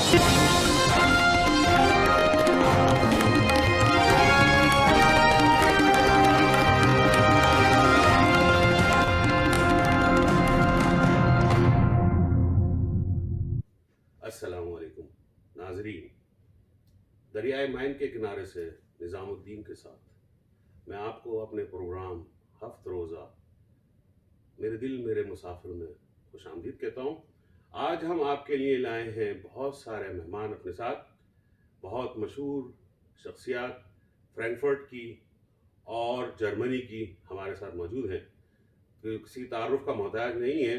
السلام علیکم ناظرین، دریائے مین کے کنارے سے نظام الدین کے ساتھ میں آپ کو اپنے پروگرام ہفت روزہ میرے دل میرے مسافر میں خوش آمدید کہتا ہوں۔ آج ہم آپ کے لیے لائے ہیں بہت سارے مہمان اپنے ساتھ، بہت مشہور شخصیات فرینکفرٹ کی اور جرمنی کی ہمارے ساتھ موجود ہیں، کسی تعارف کا محتاج نہیں ہے،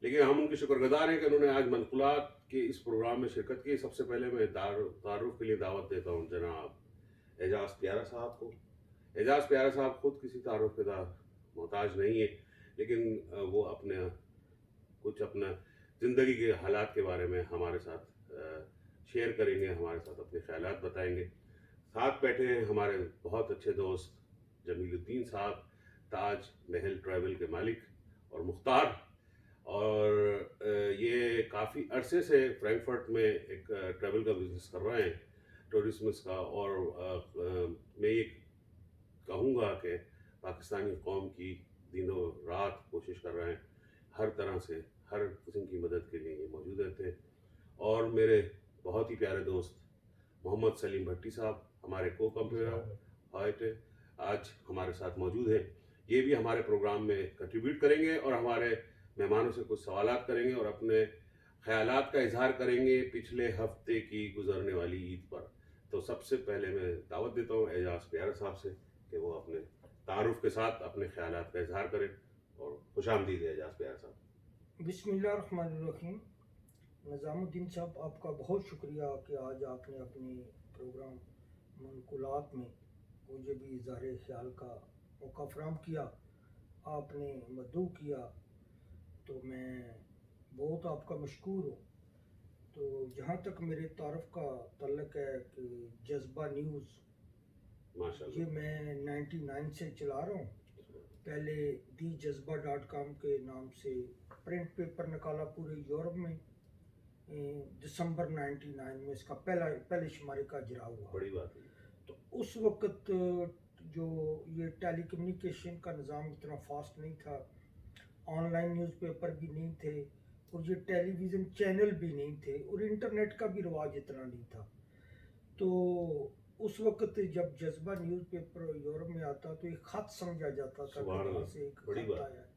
لیکن ہم ان کے شکر گزار ہیں کہ انہوں نے آج منقولات کے اس پروگرام میں شرکت کی۔ سب سے پہلے میں تعارف کے لیے دعوت دیتا ہوں جناب اعجاز پیارا صاحب کو۔ اعجاز پیارا صاحب خود کسی تعارف کے محتاج نہیں ہے، لیکن وہ اپنا زندگی کے حالات کے بارے میں ہمارے ساتھ شیئر کریں گے، ہمارے ساتھ اپنے خیالات بتائیں گے۔ ساتھ بیٹھے ہیں ہمارے بہت اچھے دوست جمیل الدین صاحب، تاج محل ٹریول کے مالک اور مختار، اور یہ کافی عرصے سے فرینکفرٹ میں ایک ٹریول کا بزنس کر رہے ہیں، ٹورزمس کا، اور میں یہ کہوں گا کہ پاکستانی قوم کی دنوں رات کوشش کر رہے ہیں، ہر طرح سے ہر قسم کی مدد کے لیے یہ موجود رہتے ہیں۔ اور میرے بہت ہی پیارے دوست محمد سلیم بھٹی صاحب، ہمارے کو کمپیوٹر آج ہمارے ساتھ موجود ہیں۔ یہ بھی ہمارے پروگرام میں کنٹریبیوٹ کریں گے اور ہمارے مہمانوں سے کچھ سوالات کریں گے اور اپنے خیالات کا اظہار کریں گے پچھلے ہفتے کی گزرنے والی عید پر۔ تو سب سے پہلے میں دعوت دیتا ہوں اعجاز پیارا صاحب سے کہ وہ اپنے تعارف کے ساتھ اپنے خیالات کا اظہار کریں، اور خوش آمدید ہے اعجاز پیارا صاحب۔ بسم اللہ الرحمن الرحیم۔ نظام الدین صاحب، آپ کا بہت شکریہ کہ آج آپ نے اپنے پروگرام منقولات میں مجھے بھی اظہار خیال کا موقع فراہم کیا، آپ نے مدعو کیا، تو میں بہت آپ کا مشکور ہوں۔ تو جہاں تک میرے تعارف کا تعلق ہے کہ جذبہ نیوز یہ میں 99 سے چلا رہا ہوں۔ پہلے دی جذبہ.com کے نام سے پرنٹ پیپر نکالا پورے یورپ میں، دسمبر 99 میں اس کا پہلے شمارے کا اجرا ہوا۔ بڑی بات ہے۔ تو اس وقت جو یہ ٹیلی کمیونیکیشن کا نظام اتنا فاسٹ نہیں تھا، آن لائن نیوز پیپر بھی نہیں تھے، اور یہ ٹیلی ویژن چینل بھی نہیں تھے، اور انٹرنیٹ کا بھی رواج اتنا نہیں تھا۔ تو اس وقت جب جذبہ نیوز پیپر یورپ میں آتا تو ایک خط سمجھا جاتا تھا کہ وہاں سے ایک خط آیا ہے۔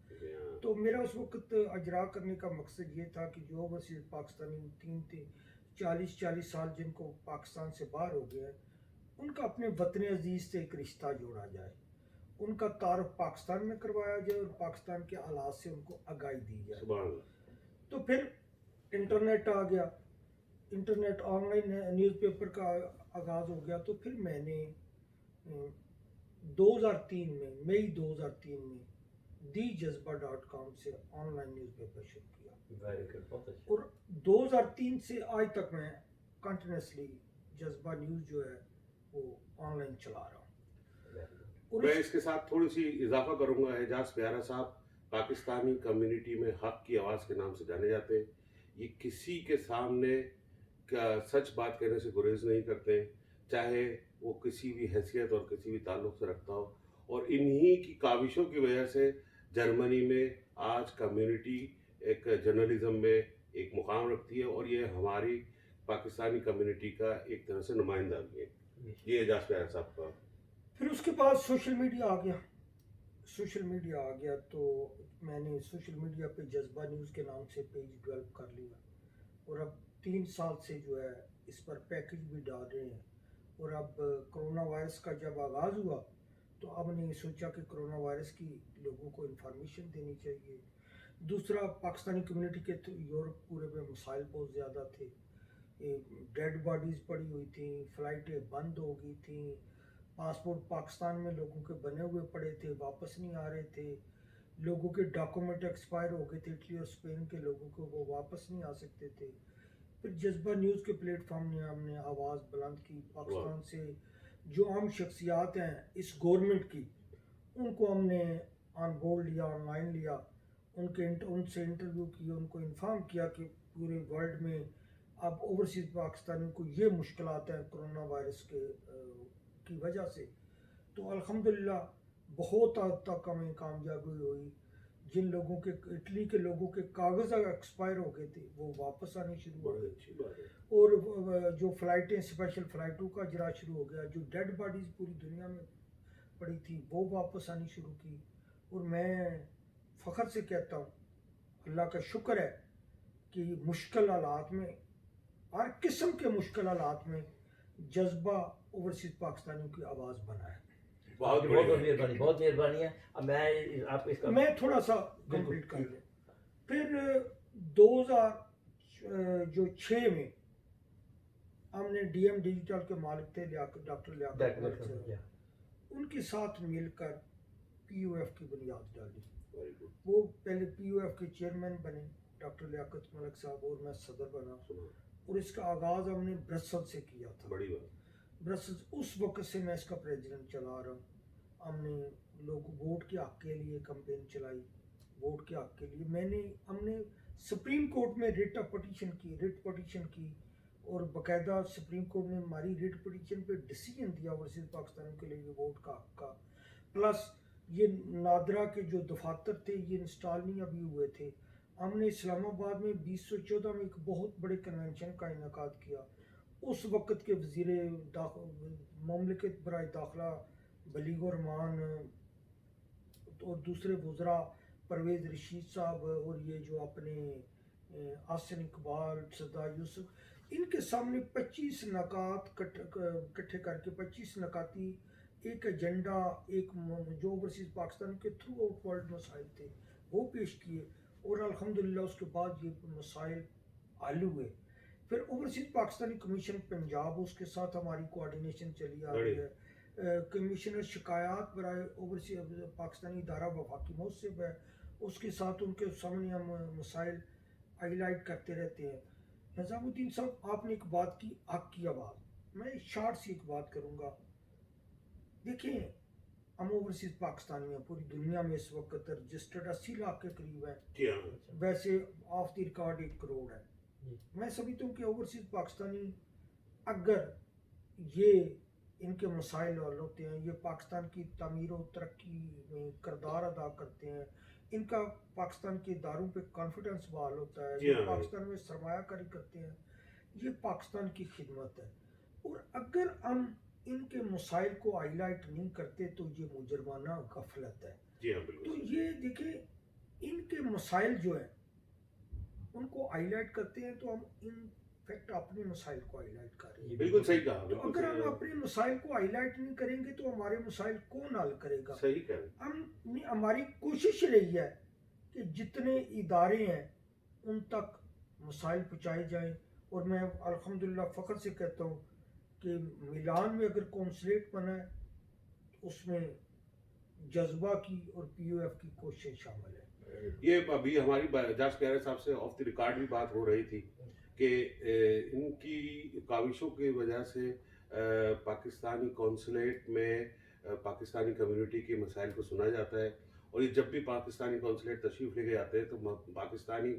تو میرا اس وقت اجرا کرنے کا مقصد یہ تھا کہ جو اوورسیز پاکستانی 40 سال جن کو پاکستان سے باہر ہو گیا ہے، ان کا اپنے وطن عزیز سے ایک رشتہ جوڑا جائے، ان کا تعارف پاکستان میں کروایا جائے اور پاکستان کے حالات سے ان کو آگاہی دی جائے۔ تو پھر انٹرنیٹ آ گیا، internet on line news paper کا آغاز ہو گیا۔ تو پھر میں نے 2003 میں مئی 2003 میں دی جذبہ.com سے آن لائن نیوز پیپر شروع کیا، اور 2003 سے آج تک میں کنٹینیوسلی جذبہ نیوز جو ہے وہ آن لائن چلا رہا ہوں۔ میں اس کے ساتھ تھوڑی سی اضافہ کروں گا۔ اعجاز پیارا صاحب پاکستانی کمیونٹی میں حق کی آواز کے نام سے جانے جاتے ہیں۔ یہ کسی کے سامنے سچ بات کہنے سے گریز نہیں کرتے، چاہے وہ کسی بھی حیثیت اور کسی بھی تعلق سے رکھتا ہو، اور انہی کی کاوشوں کی وجہ سے جرمنی میں آج کمیونٹی ایک جرنلزم میں ایک مقام رکھتی ہے، اور یہ ہماری پاکستانی کمیونٹی کا ایک طرح سے نمائندہ بھی ہے۔ یہ اعجاز پیارا صاحب کا۔ پھر اس کے بعد سوشل میڈیا آ گیا، تو میں نے سوشل میڈیا پہ جذبہ نیوز کے نام سے پیج ڈیولپ کر لیا، اور اب 3 سال سے جو ہے اس پر پیکج بھی ڈال رہے ہیں۔ اور اب کرونا وائرس کا جب آغاز ہوا تو اب نے یہ سوچا کہ کرونا وائرس کی لوگوں کو انفارمیشن دینی چاہیے۔ دوسرا، پاکستانی کمیونٹی کے تو یورپ پورے میں مسائل بہت زیادہ تھے، ڈیڈ باڈیز پڑی ہوئی تھیں، فلائٹیں بند ہو گئی تھیں، پاسپورٹ پاکستان میں لوگوں کے بنے ہوئے پڑے تھے، واپس نہیں آ رہے تھے، لوگوں کے ڈاکومنٹ ایکسپائر ہو گئے تھے، اٹلی اور اسپین کے لوگوں کو وہ واپس نہیں آ سکتے تھے۔ پھر جذبہ نیوز کے پلیٹ فارم نے ہم نے آواز بلند کی، پاکستان سے جو عام شخصیات ہیں اس گورنمنٹ کی، ان کو ہم نے آن بورڈ لیا، آن لائن لیا، ان سے انٹرویو کیے، ان کو انفارم کیا کہ پورے ورلڈ میں اب اوورسیز پاکستانیوں کو یہ مشکلات ہیں کرونا وائرس کی وجہ سے، تو الحمدللہ بہت حد تک ہمیں کامیابی ہوئی. جن لوگوں کے اٹلی کے لوگوں کے کاغذ ایکسپائر ہو گئے تھے وہ واپس آنے شروع ہو بڑی گئے، اچھی بات ہے. اور جو فلائٹیں اسپیشل فلائٹوں کا اجرا شروع ہو گیا، جو ڈیڈ باڈیز پوری دنیا میں پڑی تھی وہ واپس آنی شروع کی. اور میں فخر سے کہتا ہوں اللہ کا شکر ہے کہ مشکل حالات میں، ہر قسم کے مشکل حالات میں جذبہ اوورسیز پاکستانیوں کی آواز بنا ہے. بہت بہت بڑی مہربانی، بہت مہربانی ہے. اب میں آپ اس کا میں تھوڑا سا کمپلیٹ کر لیں. پھر 2006 میں ہم نے ڈی ایم ڈیجیٹل کے مالک تھے ڈاکٹر لیاقت ملک صاحب، ان کے ساتھ مل کر پی یو ایف کی بنیاد ڈالی. وہ پہلے پی یو ایف کے چیئرمین بنے ڈاکٹر لیاقت ملک صاحب، اور میں صدر بنا. اور اس کا آغاز ہم نے برسل سے کیا تھا. بڑی بات. برسل اس وقت سے میں اس کا پریزیڈنٹ چلا رہا ہوں. ہم نے لوگ ووٹ کے حق کے لیے کمپین چلائی، ووٹ کے حق کے لیے ہم نے سپریم کورٹ میں ریٹ پٹیشن کی، اور باقاعدہ سپریم کورٹ نے ہماری ریٹ پٹیشن پہ ڈیسیجن دیا اوورسیز پاکستانیوں کے لیے ووٹ کا حق کا. پلس یہ نادرا کے جو دفاتر تھے یہ انسٹال نہیں ابھی ہوئے تھے. ہم نے اسلام آباد میں 2014 میں ایک بہت بڑے کنونشن کا انعقاد کیا. اس وقت کے وزیر مملکت برائے داخلہ بلیغ الرحمان اور دوسرے وزراء پرویز رشید صاحب، اور یہ جو اپنے آسن اقبال، سردار یوسف، ان کے سامنے 25 نکات کٹھے کر کے 25 نکاتی ایک ایجنڈا، ایک جو اوورسیز پاکستان کے تھرو آؤٹ ورلڈ مسائل تھے وہ پیش کیے، اور الحمدللہ اس کے بعد یہ مسائل حل ہوئے. پھر اوورسیز پاکستانی کمیشن پنجاب، اس کے ساتھ ہماری کوآرڈینیشن چلی آ رہی ہے. کمشنر شکایات برائے اوورسیز پاکستانی ادارہ وفاقی محسب ہے، اس کے ساتھ ان کے سامنے ہم مسائل ہائی لائٹ کرتے رہتے ہیں. نظام الدین صاحب، آپ نے ایک بات کی، حق کی آواز. میں شارٹ سی ایک بات کروں گا. دیکھیں، ہم اوورسیز پاکستانی ہیں، پوری دنیا میں اس وقت رجسٹرڈ 80 لاکھ کے قریب ہے، ویسے آف دی ریکارڈ 1 کروڑ ہے. میں سمجھتا ہوں کہ اوورسیز پاکستانی اگر یہ ان کے مسائل حل ہوتے ہیں، یہ پاکستان کی تعمیر و ترقی میں کردار ادا کرتے ہیں، ان کا پاکستان کے اداروں پہ کانفیڈنس بحال ہوتا ہے، یہ پاکستان میں سرمایہ کاری کرتے ہیں، یہ پاکستان کی خدمت ہے. اور اگر ہم ان کے مسائل کو ہائی لائٹ نہیں کرتے تو یہ مجرمانہ غفلت ہے. تو یہ دیکھیں، ان کے مسائل جو ہیں ان کو ہائی لائٹ کرتے ہیں تو ہم ان فیکٹ اپنے مسائل کو ہائی لائٹ کر رہے ہیں. بالکل صحیح کہا. تو اگر ہم اپنے مسائل کو ہائی لائٹ نہیں کریں گے تو ہمارے مسائل کون حل کرے گا؟ صحیح کہا. ہماری کوشش رہی ہے کہ جتنے ادارے ہیں ان تک مسائل پہنچائے جائیں. اور میں الحمدللہ فخر سے کہتا ہوں کہ میلان میں اگر کونسلیٹ بنا ہے اس میں جذبہ کی اور پی یو ایف کی کوشش شامل ہے. یہ ابھی ہماری جاج پیارے صاحب سے آف دی ریکارڈ بھی بات ہو رہی تھی کہ ان کی کاوشوں کی وجہ سے پاکستانی کونسلیٹ میں پاکستانی کمیونٹی کے مسائل کو سنا جاتا ہے، اور یہ جب بھی پاکستانی کونسلیٹ تشریف لے کے آتے ہیں تو پاکستانی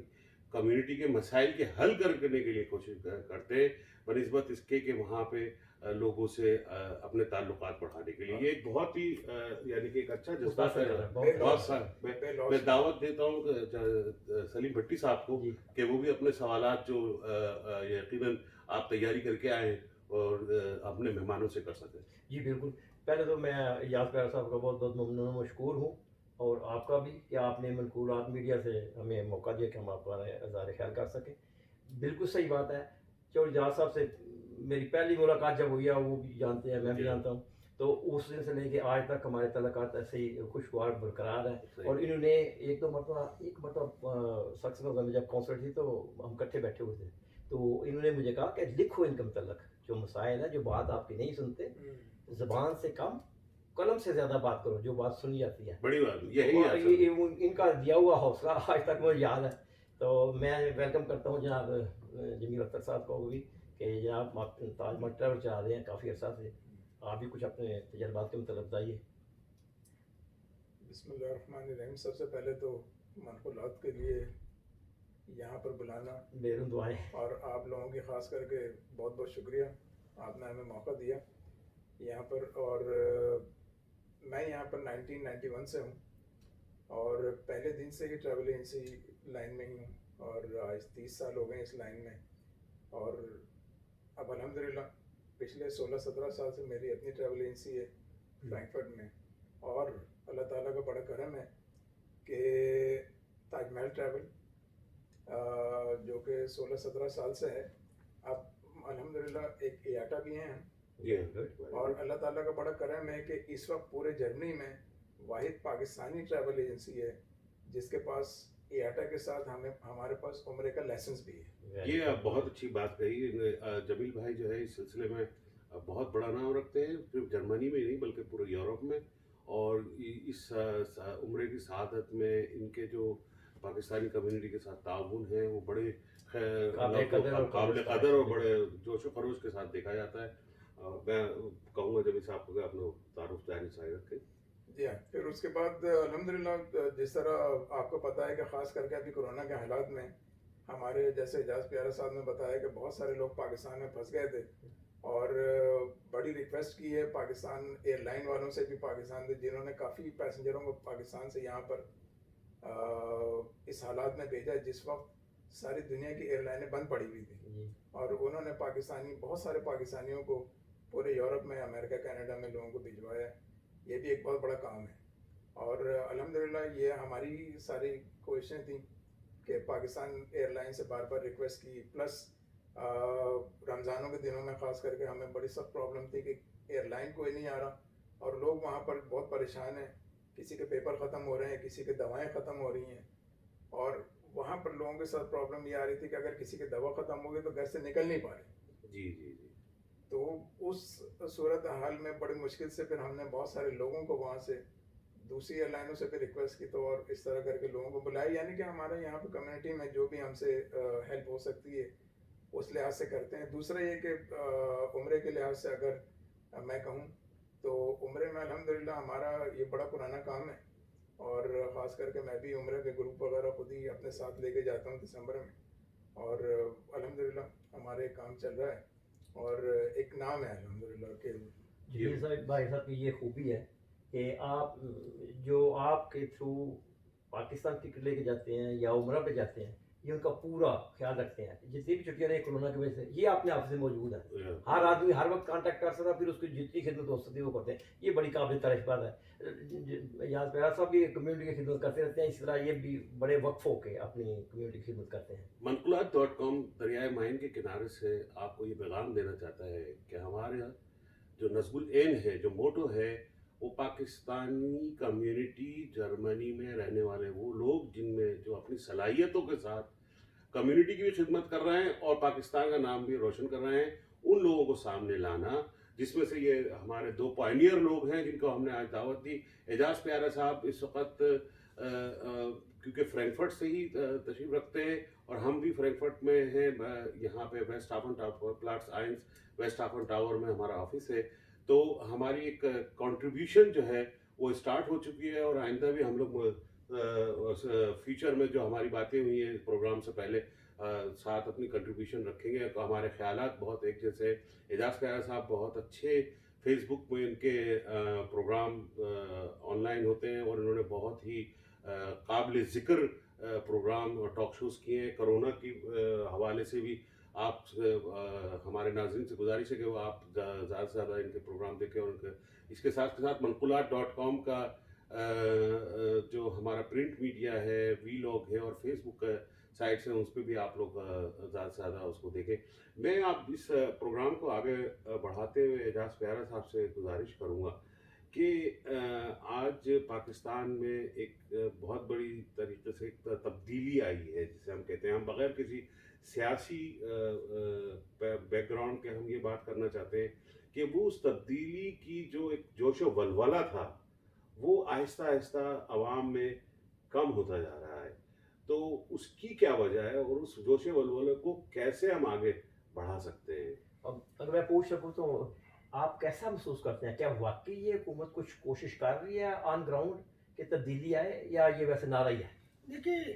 کمیونٹی کے مسائل کے حل کرنے کے لیے کوشش کرتے ہیں بنسبت اس کے کہ وہاں پہ لوگوں سے اپنے تعلقات بڑھانے کے لیے. یہ ایک بہت ہی یعنی کہ ایک اچھا جذبہ ہے. میں دعوت دیتا ہوں سلیم بھٹی صاحب کو کہ وہ بھی اپنے سوالات جو یقیناً آپ تیاری کر کے آئے اور اپنے مہمانوں سے کر سکیں. جی بالکل. پہلے تو میں یاس پیارا صاحب کا بہت بہت ممنون و مشکور ہوں، اور آپ کا بھی کہ آپ نے منقولات میڈیا سے ہمیں موقع دیا کہ ہم آپ کا اظہار خیال کر سکیں. بالکل صحیح بات ہے. جو یاس صاحب سے میری پہلی ملاقات جب ہوئی ہے وہ بھی جانتے ہیں، میں بھی جانتا ہوں، تو اس دن سے لے کے آج تک ہمارے تعلقات ایسے ہی خوشگوار برقرار ہیں. اور انہوں نے ایک مرتبہ سخت میں جب کونسلر تھی تو ہم کٹھے بیٹھے ہوئے تھے، تو انہوں نے مجھے کہا کہ لکھو ان کے متعلق جو مسائل ہیں، جو بات آپ کی نہیں سنتے، زبان سے کم قلم سے زیادہ بات کرو، جو بات سنی جاتی ہے. بڑی بات یہی ہے. ان کا دیا ہوا حوصلہ آج تک مجھے یاد ہے. تو میں ویلکم کرتا ہوں جناب جمیل اختر صاحب کو بھی کہ جناب آپ تاج محل ٹریول چلا رہے ہیں کافی عرصہ سے، آپ بھی کچھ اپنے تجربات کے متعلق بتائیے. بسم اللہ الرحمن الرحیم. سب سے پہلے تو منقولات کے لیے یہاں پر بلانا، بیرون دعائیں. اور آپ لوگوں کی خاص کر کے بہت بہت شکریہ، آپ نے ہمیں موقع دیا یہاں پر. اور میں یہاں پر 1991 سے ہوں اور پہلے دن سے ہی ٹریول ایجنسی لائن میں ہی ہوں، اور آج 30 سال ہو گئے اس لائن میں. اور اب الحمدللہ پچھلے 16-17 سال سے میری اپنی ٹریول ایجنسی ہے فرینکفرٹ میں. اور اللہ تعالیٰ کا بڑا کرم ہے کہ تاج محل ٹریول جو کہ 16-17 سال سے ہے، اب الحمدللہ ایک ایاٹا بھی ہیں ہم. جی اور اللہ تعالیٰ کا بڑا کرم ہے کہ اس وقت پورے جرمنی میں واحد پاکستانی ٹریول ایجنسی ہے جس کے پاس ایاٹا کے ساتھ ہمارے پاس عمرے کا لائسنس بھی ہے. یہ بہت اچھی بات کہی. جمیل بھائی جو ہے اس سلسلے میں بہت بڑا نام رکھتے ہیں، صرف جرمنی میں ہی نہیں بلکہ پورے یورپ میں. اور اس عمرے کی سعادت میں ان کے جو پاکستانی کمیونٹی کے ساتھ تعاون ہے وہ بڑے قابل قدر اور بڑے جوش و خروش کے ساتھ دیکھا جاتا ہے. میں کہوں گا جمیل صاحب کو اپنا تعارف جاری رکھیں. جی ہاں، پھر اس کے بعد الحمدللہ جس طرح آپ کو پتہ ہے کہ خاص کر کے ابھی کورونا کے حالات میں ہمارے جیسے اعجاز پیارا صاحب نے بتایا کہ بہت سارے لوگ پاکستان میں پھنس گئے تھے، اور بڑی ریکویسٹ کی ہے پاکستان ایئر لائن والوں سے بھی، پاکستان سے جنہوں نے کافی پیسنجروں کو پاکستان سے یہاں پر اس حالات میں بھیجا جس وقت ساری دنیا کی ایئر لائنیں بند پڑی ہوئی تھیں، اور انہوں نے بہت سارے پاکستانیوں کو پورے یورپ میں، امریکہ، کینیڈا میں لوگوں کو بھجوایا. یہ بھی ایک بہت بڑا کام ہے. اور الحمدللہ یہ ہماری ساری کوششیں تھیں کہ پاکستان ایئر لائن سے بار بار ریکویسٹ کی. پلس رمضانوں کے دنوں میں خاص کر کے ہمیں بڑی سخت پرابلم تھی کہ ایئر لائن کوئی نہیں آ رہا اور لوگ وہاں پر بہت پریشان ہیں. کسی کے پیپر ختم ہو رہے ہیں، کسی کے دوائیں ختم ہو رہی ہیں، اور وہاں پر لوگوں کے ساتھ پرابلم یہ آ رہی تھی کہ اگر کسی کی دوا ختم ہو گئی تو گھر سے نکل نہیں پا رہے. جی جی جی. تو اس صورت حال میں بڑی مشکل سے پھر ہم نے بہت سارے لوگوں کو وہاں سے دوسری ایئر لائنوں سے پھر ریکویسٹ کی تو، اور اس طرح کر کے لوگوں کو بلائی. یعنی کہ ہمارے یہاں پہ کمیونٹی میں جو بھی ہم سے ہیلپ ہو سکتی ہے اس لحاظ سے کرتے ہیں. دوسرا یہ کہ عمرے کے لحاظ سے اگر میں کہوں تو عمرے میں الحمدللہ ہمارا یہ بڑا پرانا کام ہے، اور خاص کر کے میں بھی عمرے کے گروپ وغیرہ خود ہی اپنے ساتھ لے کے جاتا ہوں دسمبر میں، اور الحمدللہ ہمارے کام چل رہا ہے اور ایک نام ہے الحمدللہ کہ جی صاحب بھائی صاحب کی یہ خوبی ہے کہ آپ کے تھرو پاکستان ٹکٹ لے کے جاتے ہیں یا عمرہ پہ جاتے ہیں، یہ ان کا پورا خیال رکھتے ہیں. جتنی بھی چھٹیاں رہی کورونا کی وجہ سے یہ اپنے آپ سے موجود ہے، ہر آدمی ہر وقت کانٹیکٹ کر سکتا، پھر اس کی جتنی خدمت ہو سکتی ہے وہ کرتے ہیں. یہ بڑی قابل تعریف بات ہے. یہاں پیارا صاحب بھی کمیونٹی کی خدمت کرتے رہتے ہیں، اس طرح یہ بھی بڑے وقف ہو کے اپنی کمیونٹی کی خدمت کرتے ہیں. منقولات.com دریائے مائن کے کنارے سے آپ کو یہ پیغام دینا چاہتا ہے کہ ہمارے جو نصب العین ہے، جو موٹو ہے، وہ پاکستانی کمیونٹی جرمنی میں رہنے والے وہ لوگ جن میں جو اپنی صلاحیتوں کے ساتھ کمیونٹی کی بھی خدمت کر رہے ہیں اور پاکستان کا نام بھی روشن کر رہے ہیں، ان لوگوں کو سامنے لانا، جس میں سے یہ ہمارے 2 پائنیئر لوگ ہیں جن کو ہم نے آج دعوت دی. اعجاز پیارا صاحب اس وقت کیونکہ فرینکفرٹ سے ہی تشریف رکھتے ہیں اور ہم بھی فرینکفرٹ میں ہیں، یہاں پہ West Haven Tower, plots 1 West Haven Tower میں ہمارا آفس ہے. تو ہماری ایک کنٹریبیوشن جو ہے وہ اسٹارٹ ہو چکی ہے، اور آئندہ بھی ہم لوگ فیوچر میں جو ہماری باتیں ہوئی ہیں پروگرام سے پہلے ساتھ اپنی کنٹریبیوشن رکھیں گے. تو ہمارے خیالات بہت ایک جیسے. اعجاز پیارا صاحب بہت اچھے فیس بک میں ان کے پروگرام آن لائن ہوتے ہیں، اور انہوں نے بہت ہی قابل ذکر پروگرام اور ٹاک شوز کیے ہیں. کرونا کی حوالے سے بھی آپ ہمارے ناظرین سے گزارش ہے کہ وہ آپ زیادہ سے زیادہ ان کے پروگرام دیکھیں، اور ان کے اس کے ساتھ منقولات.com کا جو ہمارا پرنٹ میڈیا ہے، وی لاگ ہے، اور فیس بک سائٹس ہیں، اس پہ بھی آپ لوگ زیادہ سے زیادہ اس کو دیکھیں. میں آپ اس پروگرام کو آگے بڑھاتے ہوئے اعجاز پیارا صاحب سے گزارش کروں گا کہ آج پاکستان میں ایک بہت بڑی طریقے سے ایک تبدیلی آئی ہے جسے ہم کہتے ہیں. ہم بغیر کسی سیاسی بیک گراؤنڈ کے ہم یہ بات کرنا چاہتے ہیں کہ وہ اس تبدیلی کی جو ایک جوش و ولولہ تھا وہ آہستہ آہستہ عوام میں کم ہوتا جا رہا ہے. تو اس کی کیا وجہ ہے اور اس جوش و ولولے کو کیسے ہم آگے بڑھا سکتے ہیں؟ اب اگر میں پوچھ سکوں تو آپ کیسا محسوس کرتے ہیں؟ کیا واقعی یہ حکومت کچھ کوشش کر رہی ہے آن گراؤنڈ کہ تبدیلی آئے، یا یہ ویسے نعرہ ہی ہے؟ دیکھیے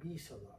20,000,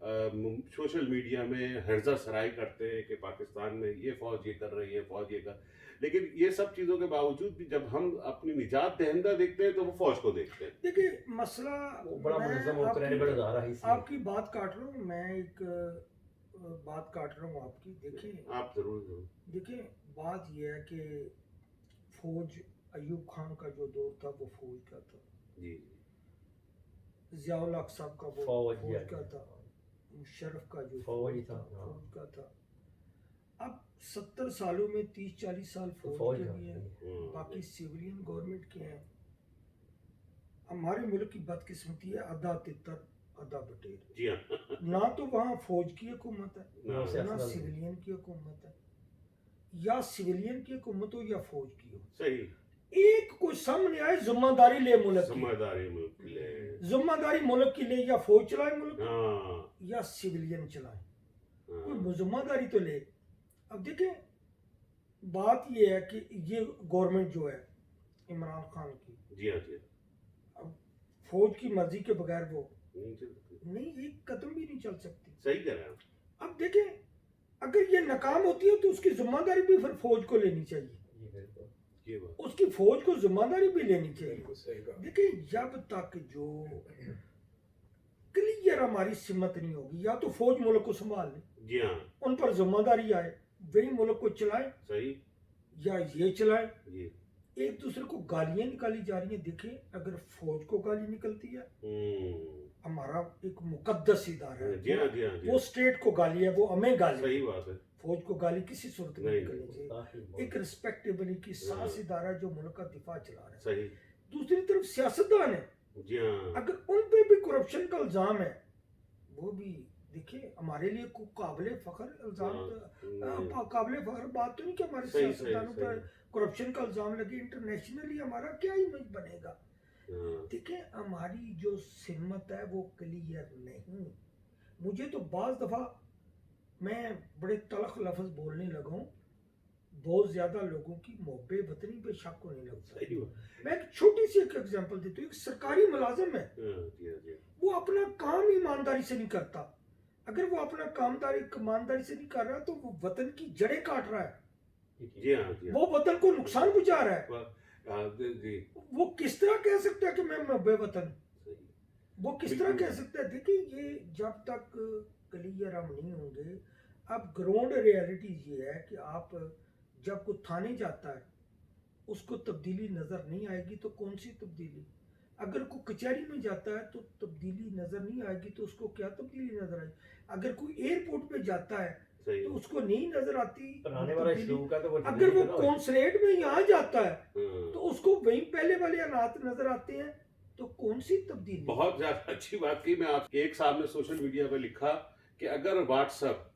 سوشل میڈیا میں ہرزہ سرائی کرتے ہیں کہ پاکستان میں یہ فوج یہ کر رہی ہے، فوج یہ کر، لیکن یہ سب چیزوں کے باوجود بھی جب ہم اپنی نجات دہندہ دیکھتے ہیں تو وہ فوج کو دیکھتے ہیں. دیکھیے مسئلہ وہ بڑا منظم میں اور کریڈیبل ادارہ ہی آپ کی بات کاٹ رہا ہوں، میں ایک بات کاٹ رہا ہوں آپ کی. دیکھیں آپ ضرور ضرور. دیکھیں بات یہ ہے کہ فوج، ایوب خان کا جو دور تھا وہ فوج کا تھا، جی ضیاء الحق صاحب کا وہ فوج فوج کا تھا، مشرف کا جو فوج فوج تھا، تھا فوج کا تھا. اب 70 سالوں میں 30-40 سال فوج فوج کے کا. بھی ہیں، ہاں. باقی سیولین گورنمنٹ کے ہیں. ہمارے ملک کی بدقسمتی ہے آدھا تتر آدھا بٹیر. جی ہاں. نہ تو وہاں فوج کی حکومت ہے نہ سیاست نہ دار. سیولین کی حکومت ہے، یا سیولین کی حکومت ہو یا فوج کی ہو. صحیح. ایک کوئی سامنے آئے ذمہ داری لے ملک کی، ذمہ داری ملک کے لیے. ذمہ داری ملک کی لے، یا فوج چلائے ملک ہاں یا سیولین چلائے، ہاں. کوئی ذمہ داری تو لے. اب دیکھیں بات یہ ہے کہ یہ گورنمنٹ جو ہے عمران خان کی، جی ہاں جی ہاں. اب فوج کی مرضی کے بغیر وہ نہیں چل سکتی. نہیں، ایک قدم بھی نہیں چل سکتی. صحیح کہہ رہے ہیں آپ. اب دیکھیں اگر یہ ناکام ہوتی ہے تو اس کی ذمہ داری بھی پھر فوج کو لینی چاہیے، جی بالکل. یہ بات اس کی فوج کو ذمہ داری بھی لینی چاہیے. بالکل صحیح کہا. دیکھیں جب تک جو کلیئر ہماری سمت نہیں ہوگی، یا تو فوج ملک کو سنبھال لے، جی ہاں. ان پر ذمہ داری آئے، وہی ملک کو چلائے، صحیح. یا یہ چلائے. جی. ایک دوسرے کو گالیاں نکالی جا رہی ہیں. دیکھیں اگر فوج کو گالی نکلتی ہے، ہمارا ایک مقدس ادارہ جی ہاں ہے، جی ہاں جی. وہ اسٹیٹ کو گالی ہے، وہ ہمیں گالی ہے. صحیح بات ہے. فوج کو گالی کسی صورت میں نہیں، نکلنی چاہیے. صحیح. ایک رسپیکٹیبل کی ساس ادارہ جو ملک کا دفاع چلا رہا ہے. صحیح. دوسری طرف سیاستدان ہے، جی ہاں. اگر ان پہ بھی کرپشن کا الزام ہے، وہ بھی دیکھیں ہمارے لیے کوئی قابل فخر الزام قابل فخر بات تو نہیں کہ ہمارے صحیح، سیاستدانوں صحیح، پر کرپشن کا الزام لگے. انٹرنیشنلی ہمارا کیا امیج بنے گا؟ ہاں. دیکھیں ہماری جو سمت ہے وہ کلیئر نہیں. مجھے تو بعض دفعہ میں بڑے تلخ لفظ بولنے لگا ہوں، بہت زیادہ لوگوں کی محب وطنی پہ شک ہونے لگتا ہے. صحیح بات. میں ایک چھوٹی سی ایک ایگزامپل دیتا ہوں. ایک سرکاری ملازم ہے، ہاں جی ہاں جی. وہ اپنا کام ایمانداری سے نہیں کرتا. اگر وہ اپنا کام ایمانداری سے نہیں کر رہا تو وہ وطن کی جڑیں کاٹ رہا ہے، جی ہاں جی ہاں. وہ وطن کو نقصان پہنچا رہا ہے. ہاں جی. وہ کس طرح کہہ سکتا ہے کہ میں بے وطن؟ صحیح. وہ کس طرح کہہ سکتا ہے؟ دیکھیں یہ جب تک کلیئر ہم نہیں ہوں گے. اب گراؤنڈ ریئلٹی یہ ہے کہ آپ جب کوئی تھانے جاتا ہے اس کو تبدیلی نظر نہیں آئے گی تو کون سی تبدیلی؟ اگر کوئی کچہری میں جاتا ہے تو تبدیلی نظر نہیں آئے گی تو اس کو کیا تبدیلی نظر آئے؟ اگر کوئی ایئرپورٹ پہ جاتا ہے صحیح. تو اس کو نہیں نظر آتی بنانے والا تبدیلی. اسلوب کا تو وہ اگر وہ کونسلیٹ میں یہاں جاتا ہے ہاں. تو اس کو وہیں پہلے والے حالات نظر آتے ہیں، تو کون سی تبدیلی؟ بہت زیادہ اچھی بات کی. میں آپ کے ایک صاحب نے سوشل میڈیا پہ لکھا کہ اگر واٹس ایپ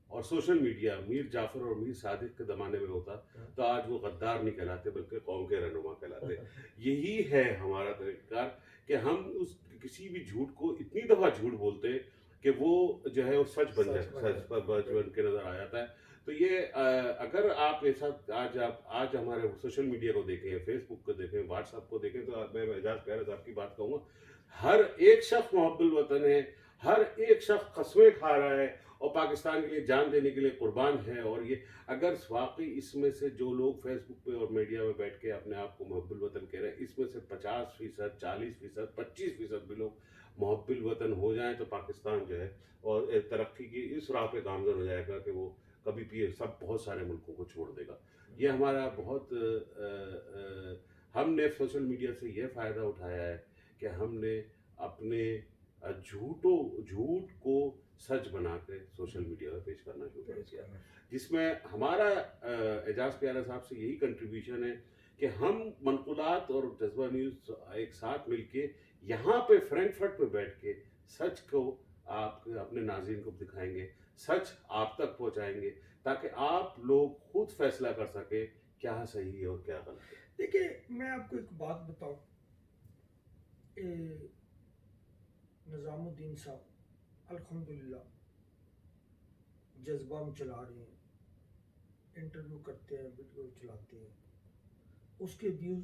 اور سوشل میڈیا میر جعفر اور میر صادق کے زمانے میں ہوتا تو آج وہ غدار نہیں کہلاتے بلکہ قوم کے رہنما کہلاتے. یہی ہے ہمارا طریقہ کار کہ ہم اس کسی بھی جھوٹ کو اتنی دفعہ جھوٹ بولتے ہیں کہ وہ جو ہے وہ سچ بن کے نظر آ جاتا ہے. تو یہ اگر آپ ایسا آج ہمارے سوشل میڈیا کو دیکھیں، فیس بک کو دیکھیں، واٹس ایپ کو دیکھیں، تو میں اعجاز پیارے صاحب کی بات کہوں گا، ہر ایک شخص محب الوطن ہے، ہر ایک شخص قسمیں کھا رہا ہے اور پاکستان کے لیے جان دینے کے لیے قربان ہے. اور یہ اگر واقعی اس میں سے جو لوگ فیس بک پہ اور میڈیا میں بیٹھ کے اپنے آپ کو محب الوطن کہہ رہے ہیں، اس میں سے 50%، 40%، 25% بھی لوگ محب الوطن ہو جائیں تو پاکستان جو ہے اور ترقی کی اس راہ پہ گامزن ہو جائے گا کہ وہ کبھی بھی بہت سارے ملکوں کو چھوڑ دے گا. یہ ہمارا بہت ہم نے سوشل میڈیا سے یہ فائدہ اٹھایا ہے کہ ہم نے اپنے جھوٹ کو سچ بنا کے سوشل میڈیا پہ پیش کرنا شروع کر دیا، جس میں ہمارا اعجاز پیارا صاحب سے یہی کنٹریبیوشن ہے کہ ہم منقولات اور جذبہ نیوز ایک ساتھ مل کے یہاں پہ فرینکفرٹ میں بیٹھ کے سچ کو آپ اپنے ناظرین کو دکھائیں گے، سچ آپ تک پہنچائیں گے تاکہ آپ لوگ خود فیصلہ کر سکیں کیا صحیح ہے اور کیا غلط ہے. دیکھیں میں آپ کو ایک بات بتاؤں، نظام الدین صاحب الحمدللہ جذبہ میں چلا رہے ہیں، انٹرویو کرتے ہیں، ویڈیو چلاتے ہیں، اس کے ویوز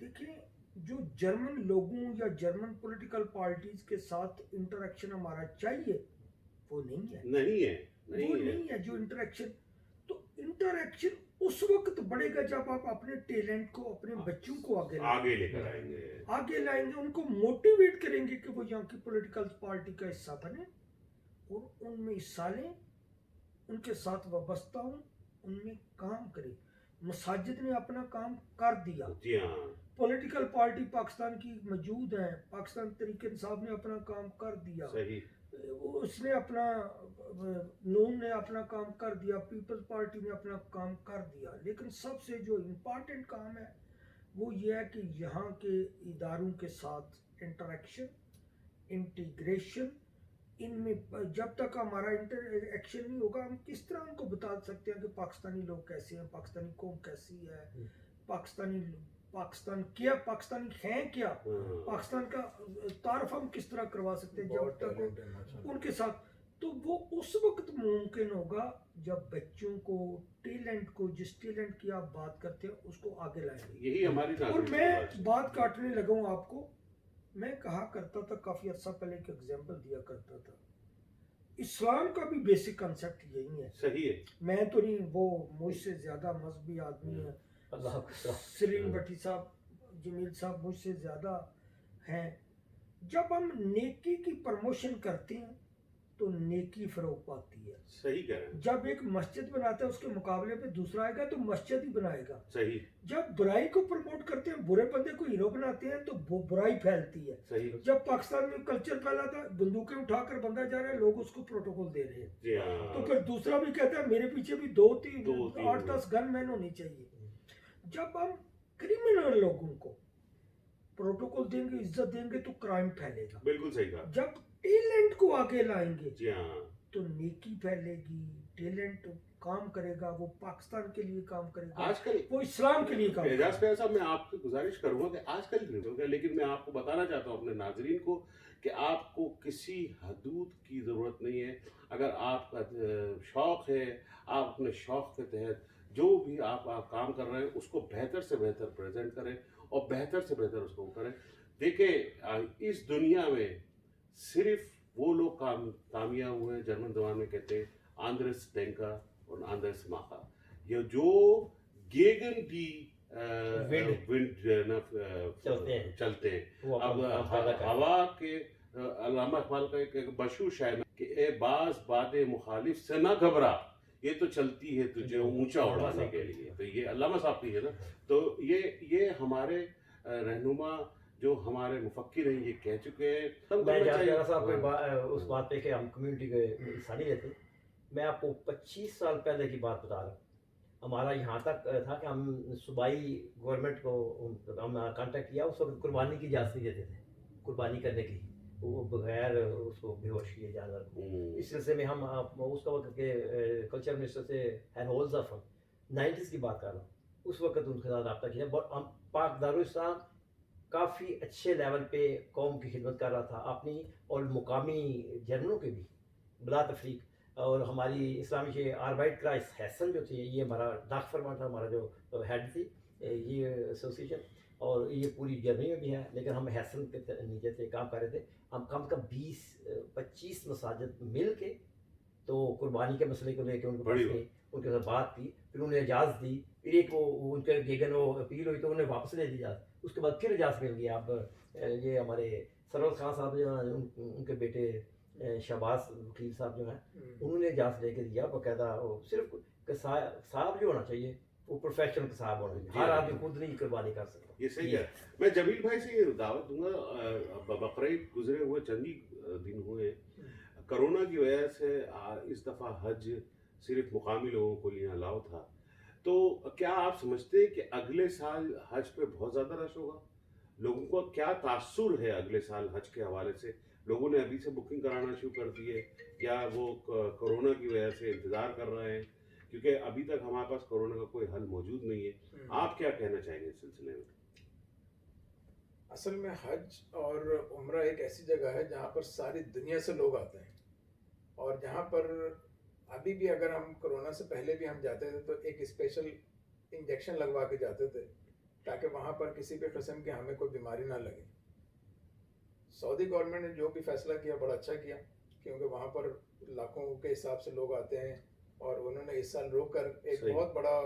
دیکھیں جو جرمن لوگوں یا جرمن پولیٹیکل پارٹیز کے ساتھ انٹریکشن ہمارا چاہیے وہ نہیں ہے، نہیں ہے، وہ نہیں ہے، نہیں ہے جو انٹریکشن. تو انٹریکشن اس وقت بڑھے گا جب آپ اپنے ٹیلنٹ کو اپنے بچوں کو آگے لے کر آئیں گے. آگے لائیں گے، ان کو موٹیویٹ کریں گے کہ وہ یہاں کی پولیٹیکل پارٹی کا حصہ بنے اور ان میں حصہ لیں، ان کے ساتھ وابستہ ہوں، ان میں کام کریں. مساجد نے اپنا کام کر دیا، جی ہاں، پولیٹیکل پارٹی پاکستان کی موجود ہیں، پاکستان تحریک انصاف نے اپنا کام کر دیا، صحیح، اس نے اپنا نون نے اپنا کام کر دیا، پیپلز پارٹی نے اپنا کام کر دیا. لیکن سب سے جو امپارٹنٹ کام ہے وہ یہ ہے کہ یہاں کے اداروں کے ساتھ انٹریکشن، انٹیگریشن. ان میں جب تک ہمارا انٹریکشن نہیں ہوگا ہم کس طرح ان کو بتا سکتے ہیں کہ پاکستانی لوگ کیسے ہیں، پاکستانی قوم کیسی ہے، پاکستان کیا، پاکستانی ہیں کیا، پاکستان کا تعارف ہم کس طرح کروا سکتے ہیں جب بہت تک ٹیلنٹ ہے ماشاءاللہ. ان کے ساتھ. تو وہ اس وقت ممکن ہوگا جب بچوں کو ٹیلنٹ کو، جس ٹیلنٹ کی آپ بات کرتے ہیں اس کو آگے لائیں گے. یہی ہماری اور ناظرین میں کی بات ہے. بات کاٹنے لگا ہوں آپ کو، میں کہا کرتا تھا کافی عرصہ پہلے ایک ایگزامپل دیا کرتا تھا، اسلام کا بھی بیسک کنسیپٹ یہی ہے. صحیح ہے، میں تو نہیں، وہ مجھ سے زیادہ مذہبی آدمی ہیں، اللہ کا سلیم بٹی صاحب، جمیل صاحب مجھ سے زیادہ ہیں. جب ہم نیکی کی پروموشن کرتے ہیں تو نیکی فروغ پاتی ہے. صحیح کہہ رہے ہیں، جب ایک مسجد بناتا ہے اس کے مقابلے پہ دوسرا آئے گا تو مسجد ہی بنائے گا. صحیح، جب برائی کو پروموٹ کرتے ہیں، برے بندے کو ہیرو بناتے ہیں تو برائی پھیلتی ہے. صحیح، جب پاکستان میں کلچر پھیلا تھا، بندوقیں اٹھا کر بندہ جا رہا ہے، لوگ اس کو پروٹوکول دے رہے ہیں. جی ہاں، تو پھر دوسرا بھی کہتا ہے میرے پیچھے بھی دو تین دو تین 8-10 گن مین ہونے چاہیے. جب ہم کرمنل لوگوں کو پروٹوکول دیں گے، عزت دیں گے تو کرائم پھیلے گا. بالکل صحیح کہا. جب ٹیلنٹ کو آگے لائیں گے جی ہاں، تو نیکی پھیلے گی، ٹیلنٹ کام کرے گا، وہ پاکستان کے لیے کام کرے گا، آج کل وہ اسلام کے لیے کام کرے اعجاز گا. پہ صاحب میں آپ سے گزارش کروں گا کہ آج کل نہیں ہوگا، لیکن میں آپ کو بتانا چاہتا ہوں اپنے ناظرین کو کہ آپ کو کسی حدود کی ضرورت نہیں ہے. اگر آپ کا شوق ہے، آپ اپنے شوق کے تحت جو بھی آپ کام کر رہے ہیں اس کو بہتر سے بہتر پریزنٹ کریں اور بہتر سے بہتر اس کو کریں. دیکھیں اس دنیا میں صرف وہ لوگ کامیاب ہوئے ہیں، جرمن زبان میں کہتے ہیں آندرس ڈینکا اور آندرس ماخا، یہ جو گیگن دی ونڈ چلتے ہیں. وہ اب اپنا کام پیدا کرتے ہیں. ہوا کے علامہ اقبال کا ایک مشہور شعر ہے کہ اے باز باد مخالف سے نہ گھبرا، یہ تو چلتی ہے تجھے اونچا اڑانے کے لیے. تو یہ علامہ صاحب کی ہے نا. تو یہ ہمارے رہنما جو ہمارے مفکر ہیں یہ کہہ چکے ہیں. میں جاوید صاحب کو اس بات پہ کہ ہم کمیونٹی کے حصہ نہیں لیتے، میں آپ کو 25 سال پہلے کی بات بتا رہا ہوں. ہمارا یہاں تک تھا کہ ہم صوبائی گورنمنٹ کو ہم کانٹیکٹ کیا، اس وقت قربانی کی اجازت نہیں دیتے تھے قربانی کرنے کی، وہ بغیر اس کو بے ہوش کیے جانور کو. اس سلسلے میں ہم اس کا وقت کے کلچر منسٹر سے ہینہولز آف 90s کی بات کر رہا ہوں، اس وقت ان کے ساتھ رابطہ کیا. ہم پاک دارالاسلام کافی اچھے لیول پہ قوم کی خدمت کر رہا تھا اپنی اور مقامی جرمنوں کے بھی بلا تفریق. اور ہماری اسلامی کے آربائٹ کرائس حسن جو تھی، یہ ہمارا ڈاک فرما تھا، ہمارا جو ہیڈ تھی یہ ایسوسیشن، اور یہ پوری جرمنی میں بھی ہے. لیکن ہم حسن کے نیچے سے کام کر رہے تھے. ہم کم سے کم 20-25 مساجد مل کے تو قربانی کے مسئلے کو لے کے ان کو ان کے ساتھ بات کی، پھر انہیں اجازت دی. پھر ایک وہ ان کے گیگن وہ اپیل ہوئی تو انہیں واپس لے دی اجازت. اس کے بعد پھر اجازت مل گیا. اب یہ ہمارے سرور خان صاحب جو ہیں ان کے بیٹے شہباز وکیل صاحب جو ہیں انہوں نے اجازت لے کے دیا باقاعدہ. صرف صاحب جو ہونا چاہیے وہ پروفیشنل صاحب ہونا چاہیے، ہر آدمی خود نہیں قربانی کر سکتا. یہ صحیح ہے. میں جمیل بھائی سے یہ دعوت دوں گا، بقرعید گزرے ہوئے چند ہی دن ہوئے، کرونا کی وجہ سے اس دفعہ حج صرف مقامی لوگوں کو لیے الاؤ تھا. تو کیا آپ سمجھتے ہیں کہ اگلے سال حج پہ بہت زیادہ رش ہوگا؟ لوگوں کو کیا تاثر ہے اگلے سال حج کے حوالے سے؟ لوگوں نے ابھی سے بکنگ کرانا شروع کر دی ہے یا وہ کرونا کی وجہ سے انتظار کر رہے ہیں؟ کیونکہ ابھی تک ہمارے پاس کرونا کا کوئی حل موجود نہیں ہے. آپ کیا کہنا چاہیں گے اس سلسلے میں؟ اصل میں حج اور عمرہ ایک ایسی جگہ ہے جہاں پر ساری دنیا سے لوگ آتے ہیں، اور جہاں پر ابھی بھی اگر ہم کرونا سے پہلے بھی ہم جاتے تھے تو ایک اسپیشل انجیکشن لگوا کے جاتے تھے تاکہ وہاں پر کسی بھی قسم کی ہمیں کوئی بیماری نہ لگے. سعودی گورنمنٹ نے جو بھی فیصلہ کیا بڑا اچھا کیا, کیونکہ وہاں پر لاکھوں کے حساب سے لوگ آتے ہیں, اور انہوں نے اس سال روک کر ایک صحیح. بہت بڑا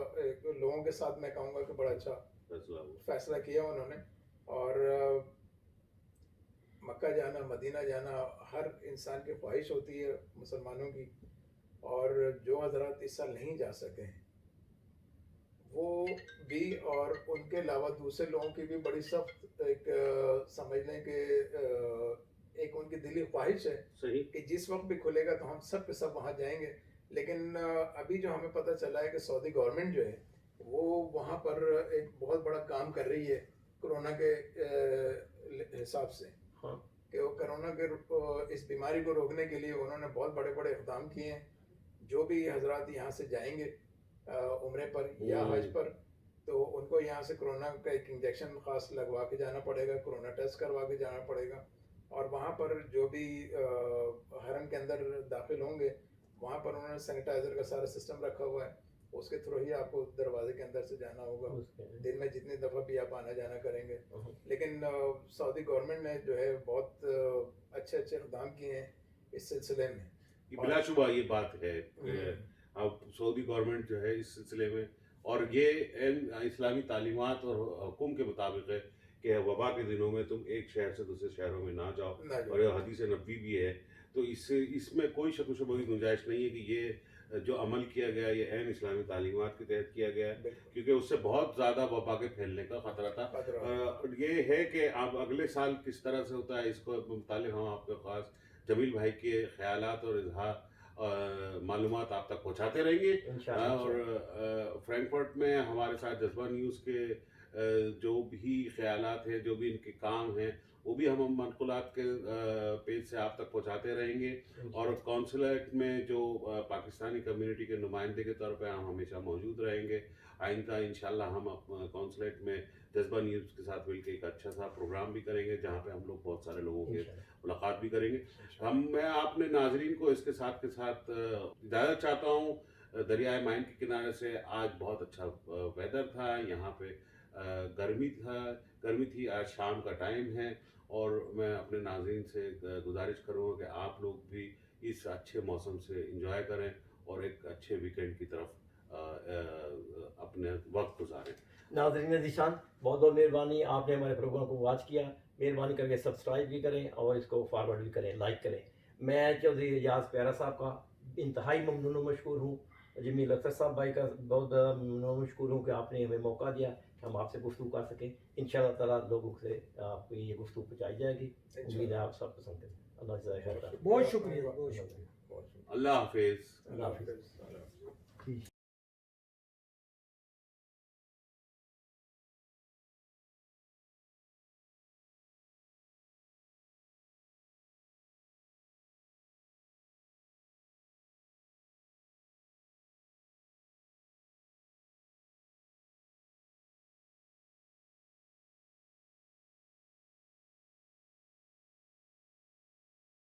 لوگوں کے ساتھ میں کہوں گا کہ بڑا اچھا فیصلہ ہوا. فیصلہ کیا انہوں نے. اور مکہ جانا, مدینہ جانا ہر انسان کی خواہش ہوتی ہے مسلمانوں کی, اور جو حضرات اس سال نہیں جا سکے ہیں وہ بھی, اور ان کے علاوہ دوسرے لوگوں کی بھی بڑی سخت ایک سمجھ لیں کہ ایک ان کی دلی خواہش ہے صحیح. کہ جس وقت بھی کھلے گا تو ہم سب کے سب وہاں جائیں گے. لیکن ابھی جو ہمیں پتہ چلا ہے کہ سعودی گورنمنٹ جو ہے وہ وہاں پر ایک بہت بڑا کام کر رہی ہے کرونا کے حساب سے, ہاں. کہ وہ کرونا کے اس بیماری کو روکنے کے لیے انہوں نے بہت بڑے بڑے اقدام کیے ہیں. جو بھی حضرات یہاں سے جائیں گے عمرے پر یا حج پر, تو ان کو یہاں سے کرونا کا ایک انجیکشن خاص لگوا کے جانا پڑے گا, کرونا ٹیسٹ کروا کے جانا پڑے گا. اور وہاں پر جو بھی حرم کے اندر داخل ہوں گے وہاں پر انہوں نے سینیٹائزر کا سارا سسٹم رکھا ہوا ہے, اس کے تھرو ہی آپ کو دروازے کے اندر سے جانا ہوگا, دن میں جتنی دفعہ بھی آپ آنا جانا کریں گے. لیکن سعودی گورنمنٹ نے جو ہے بہت اچھے اچھے اقدام کیے ہیں اس سلسلے میں. بلا شبہ یہ بات ہے کہ اب سعودی گورنمنٹ جو ہے اس سلسلے میں, اور یہ اسلامی تعلیمات اور حکم کے مطابق ہے کہ وبا کے دنوں میں تم ایک شہر سے دوسرے شہروں میں نہ جاؤ, اور یہ حدیث نبوی بھی ہے. تو اس میں کوئی شک و شبہ کی گنجائش نہیں ہے کہ یہ جو عمل کیا گیا یہ عین اسلامی تعلیمات کے تحت کیا گیا ہے, کیونکہ اس سے بہت زیادہ وبا کے پھیلنے کا خطرہ تھا. یہ ہے کہ اب اگلے سال کس طرح سے ہوتا ہے اس کو متعلق ہم آپ کے خاص جمیل بھائی کے خیالات اور اظہار معلومات آپ تک پہنچاتے رہیں گے. اور فرینکفرٹ میں ہمارے ساتھ جذبہ نیوز کے جو بھی خیالات ہیں, جو بھی ان کے کام ہیں, وہ بھی ہم منقولات کے پیج سے آپ تک پہنچاتے رہیں گے. اور کونسلیٹ میں جو پاکستانی کمیونٹی کے نمائندے کے طور پہ ہم ہمیشہ موجود رہیں گے. آئندہ انشاءاللہ ہم کونسلیٹ میں جذبہ نیوز کے ساتھ مل کے ایک اچھا سا پروگرام بھی کریں گے جہاں پہ ہم لوگ بہت سارے لوگوں کے ملاقات بھی کریں گے. میں اپنے ناظرین کو اس کے ساتھ اجازت چاہتا ہوں. دریائے مائن کے کنارے سے آج بہت اچھا ویدر تھا, یہاں پہ گرمی تھی, آج شام کا ٹائم ہے, اور میں اپنے ناظرین سے گزارش کروں گا کہ آپ لوگ بھی اس اچھے موسم سے انجوائے کریں اور ایک اچھے ویکنڈ کی طرف اپنے وقت گزاریں. ناظرین عزیزان, بہت بہت مہربانی, آپ نے ہمارے پروگرام کو واچ کیا. مہربانی کر کے سبسکرائب بھی کریں اور اس کو فارورڈ بھی کریں, لائک کریں. میں چودھری اعجاز پیارا صاحب کا انتہائی ممنون و مشکور ہوں. جمیل اختر صاحب بھائی کا بہت زیادہ ممنون و مشکور ہوں کہ آپ نے ہمیں موقع دیا کہ ہم آپ سے گفتگو کر سکیں. انشاءاللہ تعالیٰ لوگوں سے آپ کو یہ گفتگو پہنچائی جائے گی. امید ہے آپ سب پسند کریں. اللہ جزائے خیر. بہت شکریہ, بہت شکریہ. اللہ حافظ. اللہ حافظ.